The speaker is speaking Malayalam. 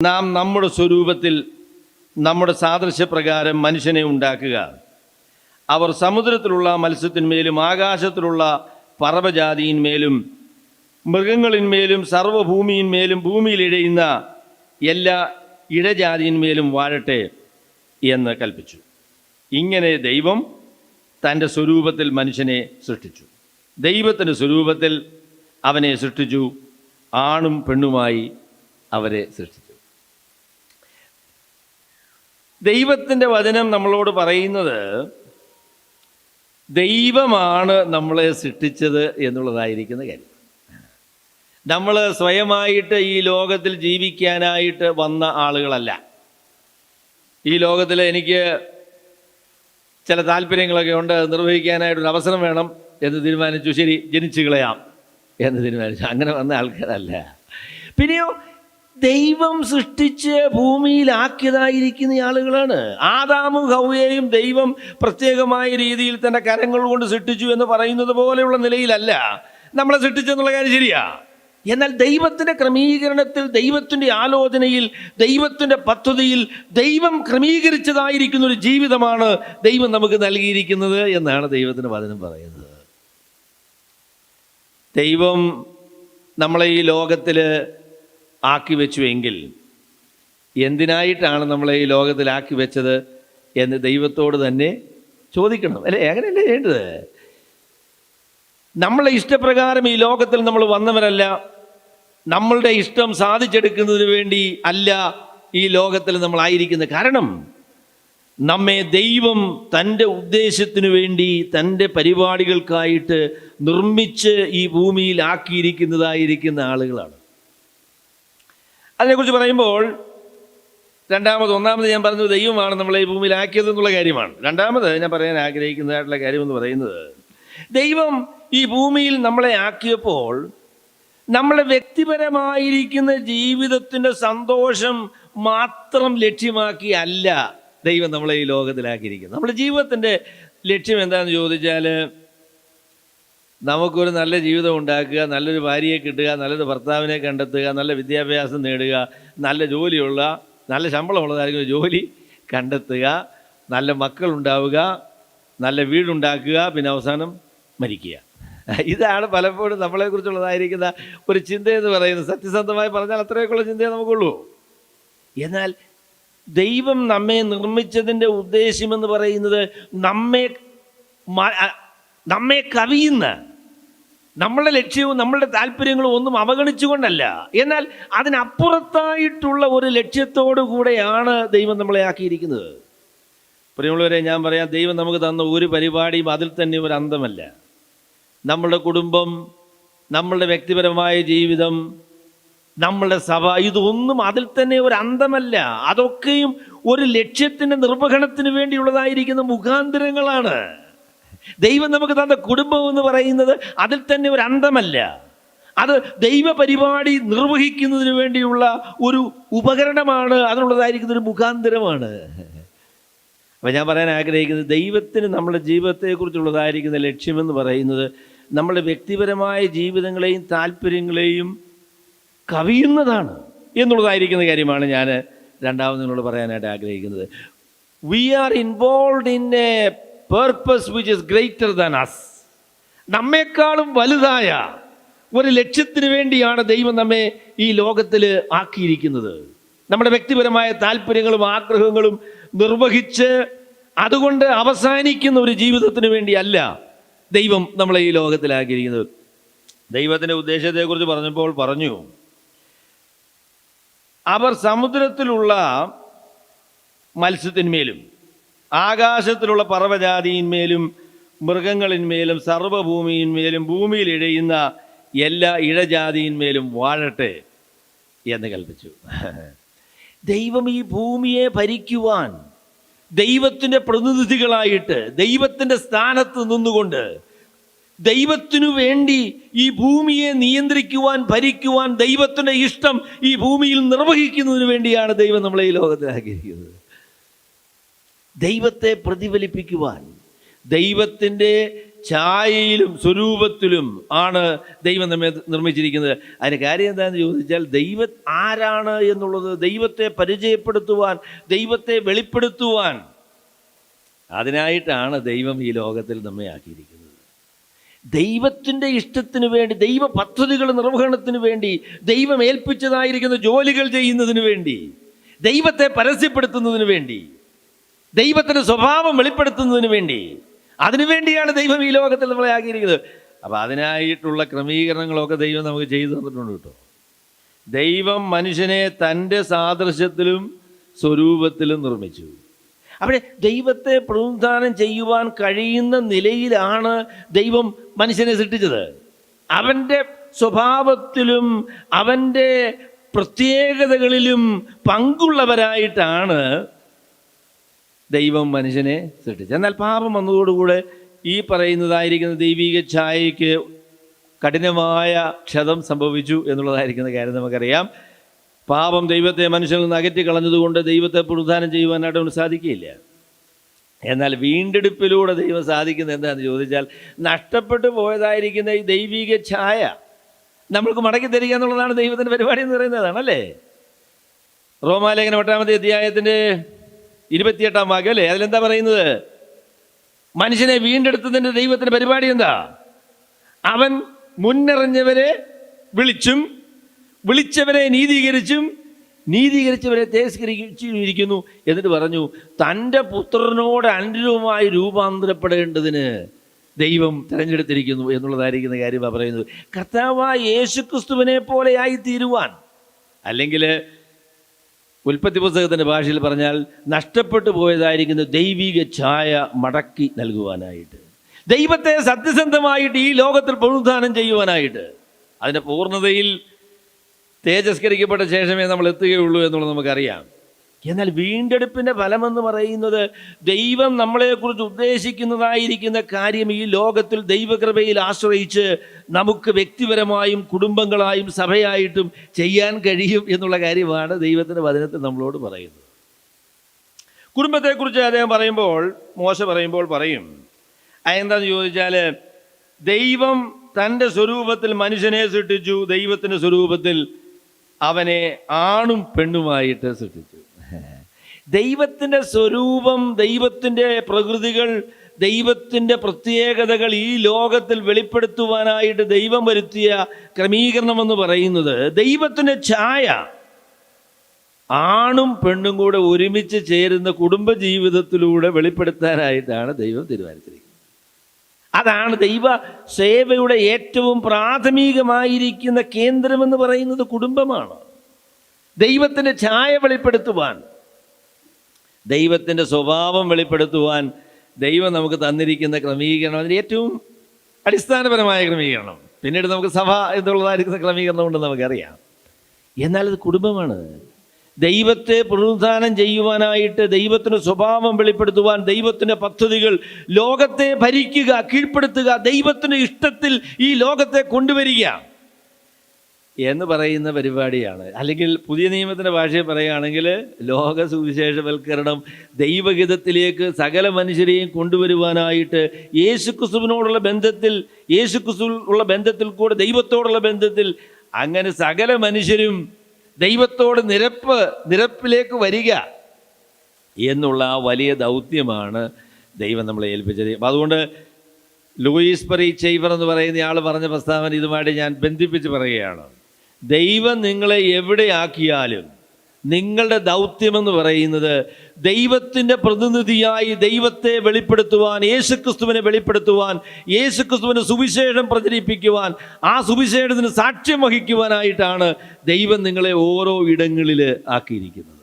നാം നമ്മുടെ സ്വരൂപത്തിൽ നമ്മുടെ സാദൃശ്യപ്രകാരം മനുഷ്യനെ ഉണ്ടാക്കുക. അവർ സമുദ്രത്തിലുള്ള മത്സ്യത്തിന്മേലും ആകാശത്തിലുള്ള പറവജാതിയിന്മേലും മൃഗങ്ങളിന്മേലും സർവ്വഭൂമിയിന്മേലും ഭൂമിയിലിഴയുന്ന എല്ലാ ഇഴജാതിയിന്മേലും വാഴട്ടെ എന്ന് കൽപ്പിച്ചു. ഇങ്ങനെ ദൈവം തൻ്റെ സ്വരൂപത്തിൽ മനുഷ്യനെ സൃഷ്ടിച്ചു. ദൈവത്തിൻ്റെ സ്വരൂപത്തിൽ അവനെ സൃഷ്ടിച്ചു, ആണും പെണ്ണുമായി അവരെ സൃഷ്ടിച്ചു. ദൈവത്തിൻ്റെ വചനം നമ്മളോട് പറയുന്നത് ദൈവമാണ് നമ്മളെ സൃഷ്ടിച്ചത് എന്നുള്ളതായിരിക്കുന്ന കാര്യം. നമ്മൾ സ്വയമായിട്ട് ഈ ലോകത്തിൽ ജീവിക്കാനായിട്ട് വന്ന ആളുകളല്ല. ഈ ലോകത്തിൽ എനിക്ക് ചില താല്പര്യങ്ങളൊക്കെ ഉണ്ട്, നിർവഹിക്കാനായിട്ടൊരു അവസരം വേണം എന്ന് തീരുമാനിച്ചു, ശരി ജനിച്ചു കളയാം എന്ന് തീരുമാനിച്ചു. അങ്ങനെ വന്ന ആൾക്കാരല്ല. പിന്നെയോ ദൈവം സൃഷ്ടിച്ച് ഭൂമിയിലാക്കിയതായിരിക്കുന്ന ആളുകളാണ്. ആദാമും ഹവ്വയെയും ദൈവം പ്രത്യേകമായ രീതിയിൽ തൻ്റെ കരങ്ങൾ കൊണ്ട് സൃഷ്ടിച്ചു എന്ന് പറയുന്നത് പോലെയുള്ള നിലയിലല്ല നമ്മളെ സൃഷ്ടിച്ചെന്നുള്ള കാര്യം ശരിയാ. എന്നാൽ ദൈവത്തിൻ്റെ ക്രമീകരണത്തിൽ, ദൈവത്തിൻ്റെ ആലോചനയിൽ, ദൈവത്തിൻ്റെ പദ്ധതിയിൽ ദൈവം ക്രമീകരിച്ചതായിരിക്കുന്ന ഒരു ജീവിതമാണ് ദൈവം നമുക്ക് നൽകിയിരിക്കുന്നത് എന്നാണ് ദൈവത്തിൻ്റെ വചനം പറയുന്നത്. ദൈവം നമ്മളെ ഈ ലോകത്തിൽ ആക്കി വെച്ചുവെങ്കിൽ എന്തിനായിട്ടാണ് നമ്മളെ ഈ ലോകത്തിലാക്കി വെച്ചത് എന്ന് ദൈവത്തോട് തന്നെ ചോദിക്കണം, അല്ലേ? അങ്ങനെയല്ലേ ചെയ്യേണ്ടത്? നമ്മളെ ഇഷ്ടപ്രകാരം ഈ ലോകത്തിൽ നമ്മൾ വന്നവരല്ല. നമ്മളുടെ ഇഷ്ടം സാധിച്ചെടുക്കുന്നതിന് വേണ്ടി അല്ല ഈ ലോകത്തിൽ നമ്മളായിരിക്കുന്നത്. കാരണം നമ്മെ ദൈവം തൻ്റെ ഉദ്ദേശത്തിനു വേണ്ടി, തൻ്റെ പരിപാടികൾക്കായിട്ട് നിർമ്മിച്ച് ഈ ഭൂമിയിൽ ആക്കിയിരിക്കുന്നതായിരിക്കുന്ന ആളുകളാണ്. അതിനെക്കുറിച്ച് പറയുമ്പോൾ ഒന്നാമത് ഞാൻ പറഞ്ഞത് ദൈവമാണ് നമ്മളെ ഈ ഭൂമിയിലാക്കിയത് എന്നുള്ള കാര്യമാണ്. രണ്ടാമത് ഞാൻ പറയാൻ ആഗ്രഹിക്കുന്നതായിട്ടുള്ള കാര്യമെന്ന് പറയുന്നത്, ദൈവം ഈ ഭൂമിയിൽ നമ്മളെ ആക്കിയപ്പോൾ നമ്മളെ വ്യക്തിപരമായിരിക്കുന്ന ജീവിതത്തിൻ്റെ സന്തോഷം മാത്രം ലക്ഷ്യമാക്കി അല്ല ദൈവം നമ്മളെ ഈ ലോകത്തിലാക്കിയിരിക്കുന്നത്. നമ്മുടെ ജീവിതത്തിൻ്റെ ലക്ഷ്യം എന്താണെന്ന് ചോദിച്ചാൽ, നമുക്കൊരു നല്ല ജീവിതം ഉണ്ടാക്കുക, നല്ലൊരു ഭാര്യയെ കിട്ടുക, നല്ലൊരു ഭർത്താവിനെ കണ്ടെത്തുക, നല്ല വിദ്യാഭ്യാസം നേടുക, നല്ല ജോലിയുള്ള, നല്ല ശമ്പളമുള്ളതായിരിക്കും ജോലി കണ്ടെത്തുക, നല്ല മക്കളുണ്ടാവുക, നല്ല വീടുണ്ടാക്കുക, പിന്നെ അവസാനം മരിക്കുക. ഇതാണ് പലപ്പോഴും നമ്മളെക്കുറിച്ചുള്ളതായിരിക്കുന്ന ഒരു ചിന്തയെന്ന് പറയുന്നത്. സത്യസന്ധമായി പറഞ്ഞാൽ അത്രയൊക്കെയുള്ള ചിന്തയെ നമുക്കുള്ളൂ. എന്നാൽ ദൈവം നമ്മെ നിർമ്മിച്ചതിൻ്റെ ഉദ്ദേശമെന്ന് പറയുന്നത് നമ്മെ കവിയുന്ന, നമ്മളുടെ ലക്ഷ്യവും നമ്മളുടെ താല്പര്യങ്ങളും ഒന്നും അവഗണിച്ചുകൊണ്ടല്ല, എന്നാൽ അതിനപ്പുറത്തായിട്ടുള്ള ഒരു ലക്ഷ്യത്തോടു കൂടെയാണ് ദൈവം നമ്മളെ ആക്കിയിരിക്കുന്നത്. പ്രിയമുള്ളവരെ, ഞാൻ പറയാം, ദൈവം നമുക്ക് തന്ന ഒരു പരിപാടിയും അതിൽ തന്നെ ഒരു അന്തമല്ല. നമ്മളുടെ കുടുംബം, നമ്മളുടെ വ്യക്തിപരമായ ജീവിതം, നമ്മളുടെ സഭ, ഇതൊന്നും അതിൽ തന്നെ ഒരു അന്തമല്ല. അതൊക്കെയും ഒരു ലക്ഷ്യത്തിൻ്റെ നിർവഹണത്തിന് വേണ്ടിയുള്ളതായിരിക്കുന്ന മുഖാന്തരങ്ങളാണ്. ദൈവം നമുക്ക് തന്ന കുടുംബം എന്ന് പറയുന്നത് അതിൽ തന്നെ ഒരു അന്തമല്ല. അത് ദൈവ പരിപാടി നിർവഹിക്കുന്നതിന് വേണ്ടിയുള്ള ഒരു ഉപകരണമാണ്, അതിനുള്ളതായിരിക്കുന്ന ഒരു മുഖാന്തരമാണ്. അപ്പം ഞാൻ പറയാൻ ആഗ്രഹിക്കുന്നത്, ദൈവത്തിന് നമ്മുടെ ജീവിതത്തെക്കുറിച്ചുള്ളതായിരിക്കുന്ന ലക്ഷ്യമെന്ന് പറയുന്നത് നമ്മുടെ വ്യക്തിപരമായ ജീവിതങ്ങളെയും താല്പര്യങ്ങളെയും കവിയുന്നതാണ് എന്നുള്ളതായിരിക്കുന്ന കാര്യമാണ് ഞാൻ രണ്ടാമത് നിങ്ങളോട് പറയാനായിട്ട് ആഗ്രഹിക്കുന്നത്. We are involve in a purpose which is greater than us. നമ്മെക്കാളും വലുതായ ഒരു ലക്ഷ്യത്തിന് വേണ്ടിയാണ് ദൈവം നമ്മെ ഈ ലോകത്തിൽ ആക്കിയിരിക്കുന്നത്. നമ്മുടെ വ്യക്തിപരമായ താല്പര്യങ്ങളും ആഗ്രഹങ്ങളും നിർവഹിച്ച് അതുകൊണ്ട് അവസാനിക്കുന്ന ഒരു ജീവിതത്തിന് വേണ്ടിയല്ല ദൈവം നമ്മളെ ഈ ലോകത്തിലാക്കിയിരിക്കുന്നത്. ദൈവത്തിൻ്റെ ഉദ്ദേശത്തെക്കുറിച്ച് പറഞ്ഞപ്പോൾ പറഞ്ഞു, അവർ സമുദ്രത്തിലുള്ള മത്സ്യത്തിന്മേലും ആകാശത്തിലുള്ള പറവജാതിയിന്മേലും മൃഗങ്ങളിന്മേലും സർവ്വഭൂമിയിന്മേലും ഭൂമിയിൽ ഇഴയുന്ന എല്ലാ ഇഴജാതിയിന്മേലും വാഴട്ടെ എന്ന് കൽപ്പിച്ചു. ദൈവം ഈ ഭൂമിയെ ഭരിക്കുവാൻ ദൈവത്തിൻ്റെ പ്രതിനിധികളായിട്ട് ദൈവത്തിൻ്റെ സ്ഥാനത്ത് നിന്നുകൊണ്ട് ദൈവത്തിനു വേണ്ടി ഈ ഭൂമിയെ നിയന്ത്രിക്കുവാൻ, ഭരിക്കുവാൻ, ദൈവത്തിൻ്റെ ഇഷ്ടം ഈ ഭൂമിയിൽ നിർവഹിക്കുന്നതിന് വേണ്ടിയാണ് ദൈവം നമ്മളെ ഈ ലോകത്തിലാക്കിയിരിക്കുന്നത്. ദൈവത്തെ പ്രതിഫലിപ്പിക്കുവാൻ, ദൈവത്തിൻ്റെ ഛായയിലും സ്വരൂപത്തിലും ആണ് ദൈവം നമ്മെ നിർമ്മിച്ചിരിക്കുന്നത്. അതിന് കാര്യം എന്താണെന്ന് ചോദിച്ചാൽ, ദൈവം ആരാണ് എന്നുള്ളത് ദൈവത്തെ പരിചയപ്പെടുത്തുവാൻ, ദൈവത്തെ വെളിപ്പെടുത്തുവാൻ, അതിനായിട്ടാണ് ദൈവം ഈ ലോകത്തിൽ നമ്മെ ആക്കിയിരിക്കുന്നത്. ദൈവത്തിൻ്റെ ഇഷ്ടത്തിന് വേണ്ടി, ദൈവ പദ്ധതികൾ നിർവഹണത്തിന് വേണ്ടി, ദൈവം ഏൽപ്പിച്ചതായിരിക്കുന്ന ജോലികൾ ചെയ്യുന്നതിന് വേണ്ടി, ദൈവത്തെ പരസ്യപ്പെടുത്തുന്നതിന് വേണ്ടി, ദൈവത്തിൻ്റെ സ്വഭാവം വെളിപ്പെടുത്തുന്നതിന് വേണ്ടി, അതിനുവേണ്ടിയാണ് ദൈവം ഈ ലോകത്തിൽ നമ്മളെ ആക്കിയിരിക്കുന്നത്. അപ്പോൾ അതിനായിട്ടുള്ള ക്രമീകരണങ്ങളൊക്കെ ദൈവം നമുക്ക് ചെയ്തു തന്നിട്ടുണ്ട് കേട്ടോ. ദൈവം മനുഷ്യനെ തൻ്റെ സാദൃശ്യത്തിലും സ്വരൂപത്തിലും നിർമ്മിച്ചു. അവിടെ ദൈവത്തെ പ്രതിനിധാനം ചെയ്യുവാൻ കഴിയുന്ന നിലയിലാണ് ദൈവം മനുഷ്യനെ സൃഷ്ടിച്ചത്. അവൻ്റെ സ്വഭാവത്തിലും അവൻ്റെ പ്രത്യേകതകളിലും പങ്കുള്ളവരായിട്ടാണ് ദൈവം മനുഷ്യനെ സൃഷ്ടിച്ചത്. എന്നാൽ പാപം വന്നതോടുകൂടെ ഈ പറയുന്നതായിരിക്കുന്ന ദൈവിക ഛായയ്ക്ക് കഠിനമായ ക്ഷതം സംഭവിച്ചു എന്നുള്ളതായിരിക്കുന്ന കാര്യം നമുക്കറിയാം. പാപം ദൈവത്തെ മനുഷ്യനിൽ നിന്ന് അകറ്റിക്കളഞ്ഞതുകൊണ്ട് ദൈവത്തെ പ്രതിനിധാനം ചെയ്യുവാനായിട്ട് അവന് സാധിക്കുകയില്ല. എന്നാൽ വീണ്ടെടുപ്പിലൂടെ ദൈവം സാധിക്കുന്നത് എന്താണെന്ന് ചോദിച്ചാൽ, നഷ്ടപ്പെട്ടു പോയതായിരിക്കുന്ന ഈ ദൈവിക ഛായ നമ്മൾക്ക് മടക്കി തരിക എന്നുള്ളതാണ് ദൈവത്തിൻ്റെ പരിപാടി എന്ന് പറയുന്നതാണല്ലേ. റോമാലേഖനം 8-ാമത്തെ അധ്യായത്തിൻ്റെ 28-ാം വാക്യം അല്ലേ, അതിലെന്താ പറയുന്നത്? മനുഷ്യനെ വീണ്ടെടുത്തതിൻ്റെ ദൈവത്തിൻ്റെ പരിപാടി എന്താ? അവൻ മുന്നറിഞ്ഞവരെ വിളിച്ചും വിളിച്ചവരെ നീതീകരിച്ചും നീതീകരിച്ചവരെ തിരസ്കരിച്ചിരിക്കുന്നു. എന്നിട്ട് പറഞ്ഞു, തൻ്റെ പുത്രനോട് അനുരൂപമായി രൂപാന്തരപ്പെടേണ്ടതിന് ദൈവം തിരഞ്ഞെടുത്തിരിക്കുന്നു എന്നുള്ളതായിരിക്കുന്ന കാര്യമാണ് പറയുന്നത്. കർത്താവായ യേശുക്രിസ്തുവിനെ പോലെ ആയിത്തീരുവാൻ, അല്ലെങ്കിൽ ഉൽപ്പത്തി പുസ്തകത്തിൻ്റെ ഭാഷയിൽ പറഞ്ഞാൽ നഷ്ടപ്പെട്ടു പോയതായിരിക്കുന്ന ദൈവിക ഛായ മടക്കി നൽകുവാനായിട്ട്, ദൈവത്തെ സത്യസന്ധമായിട്ട് ഈ ലോകത്തിൽ പ്രതിനിധാനം ചെയ്യുവാനായിട്ട്, അതിൻ്റെ പൂർണ്ണതയിൽ തേജസ്കരിക്കപ്പെട്ട ശേഷമേ നമ്മൾ എത്തുകയുള്ളൂ എന്നുള്ളത് നമുക്കറിയാം. എന്നാൽ വീണ്ടെടുപ്പിൻ്റെ ഫലമെന്ന് പറയുന്നത് ദൈവം നമ്മളെക്കുറിച്ച് ഉദ്ദേശിക്കുന്നതായിരിക്കുന്ന കാര്യം ഈ ലോകത്തിൽ ദൈവകൃപയിൽ ആശ്രയിച്ച് നമുക്ക് വ്യക്തിപരമായും കുടുംബങ്ങളായും സഭയായിട്ടും ചെയ്യാൻ കഴിയും എന്നുള്ള കാര്യമാണ് ദൈവത്തിൻ്റെ വചനത്തിൽ നമ്മളോട് പറയുന്നത്. കുടുംബത്തെക്കുറിച്ച് അദ്ദേഹം പറയുമ്പോൾ, മോശ പറയുമ്പോൾ പറയും, അതെന്താണെന്ന് ചോദിച്ചാൽ, ദൈവം തൻ്റെ സ്വരൂപത്തിൽ മനുഷ്യനെ സൃഷ്ടിച്ചു, ദൈവത്തിൻ്റെ സ്വരൂപത്തിൽ അവനെ ആണും പെണ്ണുമായിട്ട് സൃഷ്ടിച്ചു. ദൈവത്തിൻ്റെ സ്വരൂപം, ദൈവത്തിൻ്റെ പ്രകൃതികൾ, ദൈവത്തിൻ്റെ പ്രത്യേകതകൾ ഈ ലോകത്തിൽ വെളിപ്പെടുത്തുവാനായിട്ട് ദൈവം വരുത്തിയ ക്രമീകരണമെന്ന് പറയുന്നത്, ദൈവത്തിൻ്റെ ഛായ ആണും പെണ്ണും കൂടെ ഒരുമിച്ച് ചേരുന്ന കുടുംബജീവിതത്തിലൂടെ വെളിപ്പെടുത്താനായിട്ടാണ് ദൈവം തീരുമാനിച്ചിരിക്കുന്നത്. അതാണ് ദൈവ സേവയുടെ ഏറ്റവും പ്രാഥമികമായിരിക്കുന്ന കേന്ദ്രമെന്ന് പറയുന്നത് കുടുംബമാണ്. ദൈവത്തിൻ്റെ ഛായ വെളിപ്പെടുത്തുവാൻ, ദൈവത്തിൻ്റെ സ്വഭാവം വെളിപ്പെടുത്തുവാൻ ദൈവം നമുക്ക് തന്നിരിക്കുന്ന ക്രമീകരണം, അതിന് ഏറ്റവും അടിസ്ഥാനപരമായ ക്രമീകരണം. പിന്നീട് നമുക്ക് സഭ എന്നുള്ളതായിരിക്കുന്ന ക്രമീകരണം കൊണ്ട് നമുക്കറിയാം. എന്നാൽ അത് കുടുംബമാണ്. ദൈവത്തെ പ്രതിനിധാനം ചെയ്യുവാനായിട്ട്, ദൈവത്തിൻ്റെ സ്വഭാവം വെളിപ്പെടുത്തുവാൻ, ദൈവത്തിൻ്റെ പദ്ധതികൾ, ലോകത്തെ ഭരിക്കുക, കീഴ്പ്പെടുത്തുക, ദൈവത്തിൻ്റെ ഇഷ്ടത്തിൽ ഈ ലോകത്തെ കൊണ്ടുവരിക എന്ന് പറയുന്ന പരിപാടിയാണ്. അല്ലെങ്കിൽ പുതിയ നിയമത്തിൻ്റെ ഭാഷയിൽ പറയുകയാണെങ്കിൽ ലോക സുവിശേഷവൽക്കരണം, ദൈവഹിതത്തിലേക്ക് സകല മനുഷ്യരെയും കൊണ്ടുവരുവാനായിട്ട് യേശുക്രിസ്തുവിനോടുള്ള ബന്ധത്തിൽ, യേശുക്രിസ്തുവിനുള്ള ബന്ധത്തിൽ കൂടെ ദൈവത്തോടുള്ള ബന്ധത്തിൽ, അങ്ങനെ സകല മനുഷ്യരും ദൈവത്തോട് നിരപ്പിലേക്ക് വരിക എന്നുള്ള ആ വലിയ ദൗത്യമാണ് ദൈവം നമ്മളെ ഏൽപ്പിച്ചത്. അപ്പം അതുകൊണ്ട് ലൂയിസ് പെറി ചെയ്വർ എന്ന് പറയുന്ന ആൾ പറഞ്ഞ പ്രസ്താവന ഇതുമായിട്ട് ഞാൻ ബന്ധിപ്പിച്ച് പറയുകയാണ്. ദൈവം നിങ്ങളെ എവിടെയാക്കിയാലും നിങ്ങളുടെ ദൗത്യമെന്ന് പറയുന്നത് ദൈവത്തിൻ്റെ പ്രതിനിധിയായി ദൈവത്തെ വെളിപ്പെടുത്തുവാൻ, യേശുക്രിസ്തുവിനെ വെളിപ്പെടുത്തുവാൻ, യേശുക്രിസ്തുവിൻ്റെ സുവിശേഷം പ്രചരിപ്പിക്കുവാൻ, ആ സുവിശേഷത്തിന് സാക്ഷ്യം വഹിക്കുവാനായിട്ടാണ് ദൈവം നിങ്ങളെ ഓരോ ഇടങ്ങളിൽ ആക്കിയിരിക്കുന്നത്.